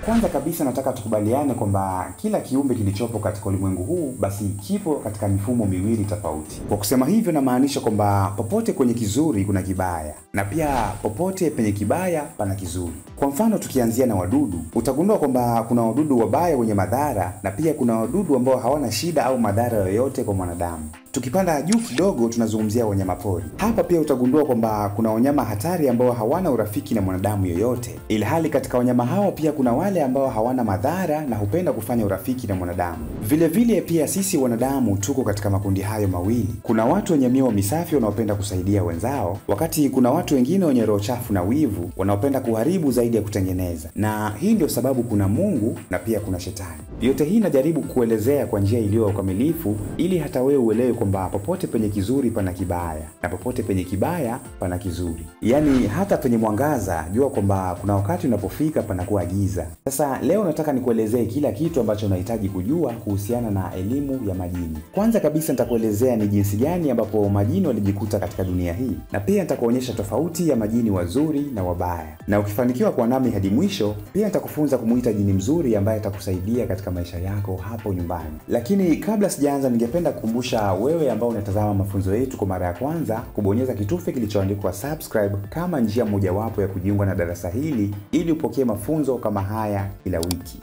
Kwanza kabisa nataka tukubaliane kwamba kila kiumbe kilichopo katika ulimwengu huu basi kipo katika mifumo miwili tofauti. Kwa kusema hivyo namaanisha kwamba popote kwenye kizuri kuna kibaya, na pia popote penye kibaya pana kizuri. Kwa mfano tukianzia na wadudu, utagundua kwamba kuna wadudu wabaya wenye madhara na pia kuna wadudu ambao hawana shida au madhara yoyote kwa mwanadamu. Tukipanda juu kidogo tunazungumzia wanyamapori. Hapa pia utagundua kwamba kuna wanyama hatari ambao hawana urafiki na mwanadamu yoyote. Ilhali katika wanyama hao pia kuna wale ambao hawana madhara na hupenda kufanya urafiki na mwanadamu. Vile vile pia sisi wanadamu tuko katika makundi hayo mawili. Kuna watu wenye mioyo misafi wanaopenda kusaidia wenzao, wakati kuna watu wengine wenye roho chafu na wivu wanaopenda kuharibu zaidi ya kutengeneza. Na hii ndio sababu kuna Mungu na pia kuna Shetani. Yote hii najaribu kuelezea kwa njia iliyo kamilifu ili hata wewe uelewe kwamba popote penye kizuri pana kibaya na popote penye kibaya pana kizuri. Yaani hata penye mwangaza jua kwamba kuna wakati unapofika panakuwa giza. Sasa leo nataka nikuelezee kila kitu ambacho unahitaji kujua kuhusiana na elimu ya majini. Kwanza kabisa nitakuelezea ni jinsi gani ambapo majini walijikuta katika dunia hii, na pia nitakuonyesha tofauti ya majini wazuri na wabaya. Na ukifanikiwa kwa nami hadi mwisho, pia nitakufunza kumuita jini mzuri ambaye atakusaidia katika maisha yako hapo nyumbani. Lakini kabla sijaanza, ningependa kukumbusha wewe ambao unatazama mafunzo yetu kwa mara ya kwanza kubonyeza kitufe kilichoandikwa subscribe kama njia mojawapo ya kujiunga na darasa hili ili upokee mafunzo kama haya kila wiki.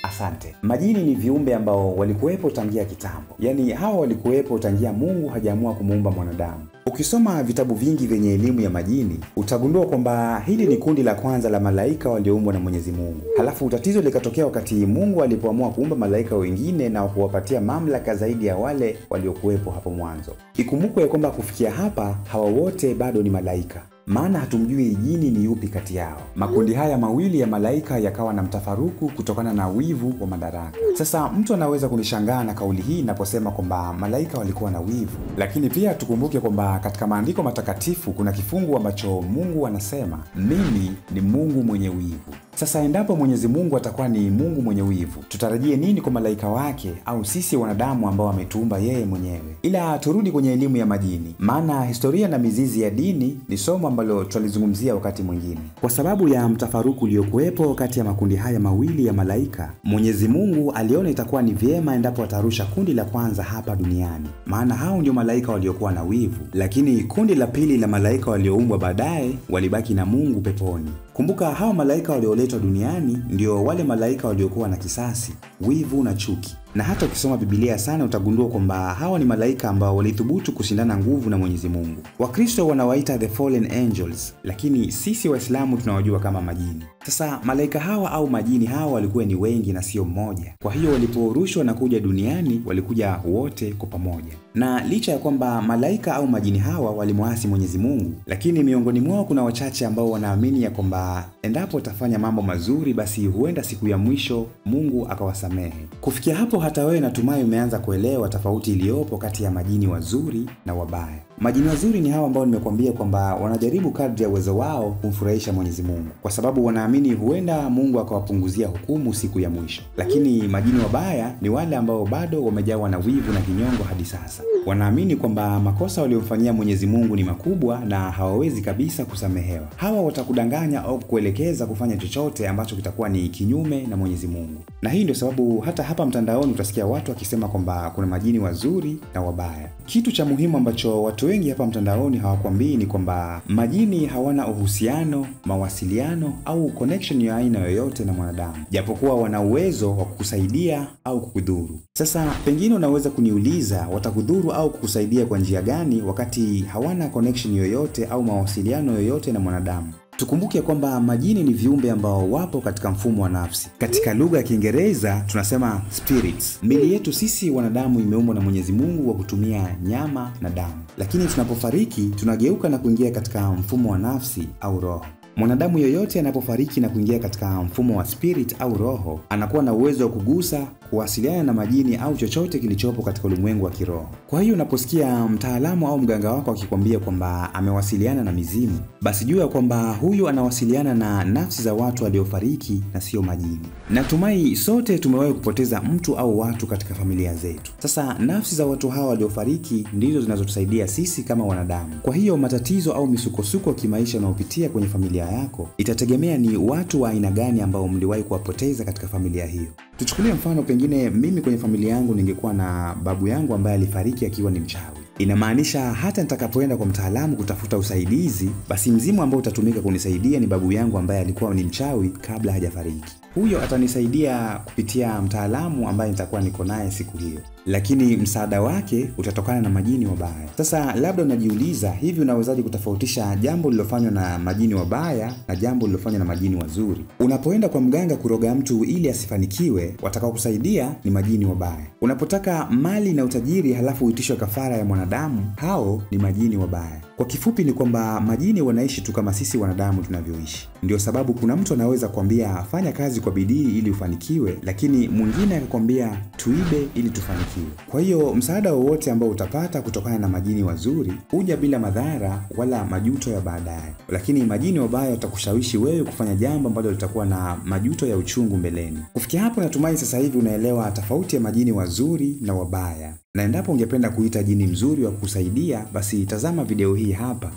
Asante. Majini ni viumbe ambao walikuwepo tangia kitambo. Yaani hawa walikuwepo tangia Mungu hajaamua kumuumba mwanadamu. Ukisoma vitabu vingi vyenye elimu ya majini, utagundua kwamba hili ni kundi la kwanza la malaika walioumbwa na Mwenyezi Mungu. Halafu tatizo likatokea wakati Mungu alipoamua kuumba malaika wengine na kuwapatia mamlaka zaidi ya wale waliokuwepo hapo mwanzo. Ikumbukwe kwamba kufikia hapa hawa wote bado ni malaika, maana hatumjui jini ni yupi kati yao. Makundi haya mawili ya malaika yakawa na mtafaruku kutokana na wivu wa madaraka. Sasa mtu anaweza kunishangaa na kauli hii ninaposema kwamba malaika walikuwa na wivu, lakini pia tukumbuke kwamba katika maandiko matakatifu kuna kifungu ambacho Mungu anasema, mimi ni Mungu mwenye wivu. Sasa endapo Mwenyezi Mungu atakuwa ni Mungu mwenye wivu, tutarajie nini kwa malaika wake au sisi wanadamu ambao ametuumba yeye mwenyewe? Ila turudi kwenye elimu ya majini, maana historia na mizizi ya dini ni somo ambalo tutalizungumzia wakati mwingine. Kwa sababu ya mtafaruku uliokuwepo kati ya makundi haya mawili ya malaika, Mwenyezi Mungu aliona itakuwa ni vyema endapo atarusha kundi la kwanza hapa duniani, maana hao ndio malaika waliokuwa na wivu. Lakini kundi la pili la malaika walioumbwa baadaye walibaki na Mungu peponi. Kumbuka hao malaika walioletwa duniani ndio wale malaika waliokuwa na kisasi, wivu na chuki. Na hata ukisoma Biblia sana utagundua kwamba hawa ni malaika ambao walithubutu kushindana nguvu na Mwenyezi Mungu. Wakristo wanawaita the fallen angels, lakini sisi Waislamu tunawajua kama majini. Sasa malaika hawa au majini hawa walikuwa ni wengi na sio mmoja. Kwa hiyo waliporushwa na kuja duniani walikuja wote kwa pamoja. Na licha ya kwamba malaika au majini hawa walimwasi Mwenyezi Mungu, lakini miongoni mwao kuna wachache ambao wanaamini ya kwamba endapo watafanya mambo mazuri basi huenda siku ya mwisho Mungu akawasamehe. Kufikia hapo hata wewe natumai umeanza kuelewa tofauti iliyopo kati ya majini wazuri na wabaya. Majini wazuri ni hawa ambao nimekuambia kwamba wanajaribu kadri ya uwezo wao kumfurahisha Mwenyezi Mungu, kwa sababu wanaamini huenda Mungu akawapunguzia hukumu siku ya mwisho. Lakini majini wabaya ni wale ambao bado wamejawa na wivu na kinyongo hadi sasa. Wanaamini kwamba makosa waliomfanyia Mwenyezi Mungu ni makubwa na hawawezi kabisa kusamehewa. Hawa watakudanganya au kukuelekeza kufanya chochote ambacho kitakuwa ni kinyume na Mwenyezi Mungu. Na hii ndio sababu hata hapa mtandaoni utasikia watu wakisema kwamba kuna majini wazuri na wabaya. Kitu cha muhimu ambacho watu wengi hapa mtandaoni hawakwambii ni kwamba majini hawana uhusiano, mawasiliano au connection ya aina yoyote na mwanadamu, japokuwa wana uwezo wa kukusaidia au kukudhuru. Sasa pengine unaweza kuniuliza watakudhuru au kukusaidia kwa njia gani wakati hawana connection yoyote au mawasiliano yoyote na mwanadamu? Tukumbuke kwamba majini ni viumbe ambao wapo katika mfumo wa nafsi. Katika lugha ya Kiingereza tunasema spirits. Miili yetu sisi wanadamu imeumbwa na Mwenyezi Mungu kwa kutumia nyama na damu. Lakini tunapofariki tunageuka na kuingia katika mfumo wa nafsi au roho. Mwanadamu yoyote anapofariki na kuingia katika mfumo wa spirit au roho, anakuwa na uwezo wa kugusa, kuwasiliana na majini au chochote kilichopo katika ulimwengu wa kiroho. Kwa hiyo unaposikia mtaalamu au mganga wako akikwambia kwamba amewasiliana na mizimu, basi jua kwamba huyu anawasiliana na nafsi za watu waliofariki na sio majini. Natumai sote tumewahi kupoteza mtu au watu katika familia zetu. Sasa nafsi za watu hawa waliofariki ndizo zinazotusaidia sisi kama wanadamu. Kwa hiyo matatizo au misukosuko kimaisha unayopitia kwenye familia familia yako itategemea ni watu wa aina gani ambao mliwahi kuwapoteza katika familia hiyo. Tuchukulie mfano, pengine mimi kwenye familia yangu ningekuwa na babu yangu ambaye alifariki akiwa ni mchawi. Inamaanisha hata nitakapoenda kwa mtaalamu kutafuta usaidizi, basi mzimu ambao utatumika kunisaidia ni babu yangu ambaye alikuwa ni mchawi kabla hajafariki. Huyo atanisaidia kupitia mtaalamu ambaye nitakuwa niko naye siku hiyo, lakini msaada wake utatokana na majini wabaya. Sasa labda unajiuliza, hivi unawezaje kutofautisha jambo lilofanywa na majini wabaya na jambo lilofanywa na majini wazuri? Unapoenda kwa mganga kuroga mtu ili asifanikiwe, watakao kusaidia ni majini wabaya. Unapotaka mali na utajiri halafu uitishwe kafara ya mwanadamu, hao ni majini wabaya. Kwa kifupi ni kwamba majini wanaishi tu kama sisi wanadamu tunavyoishi. Ndio sababu kuna mtu anaweza kuambia fanya kazi kwa bidii ili ufanikiwe, lakini mwingine akakwambia tuibe ili tufanikiwe. Kwa hiyo msaada wowote ambao utapata kutokana na majini wazuri huja bila madhara wala majuto ya baadaye, lakini majini wabaya watakushawishi wewe kufanya jambo ambalo litakuwa na majuto ya uchungu mbeleni. Kufikia hapo, natumai sasa hivi unaelewa tofauti ya majini wazuri na wabaya, na endapo ungependa kuita jini mzuri wa kusaidia, basi tazama video hii hapa.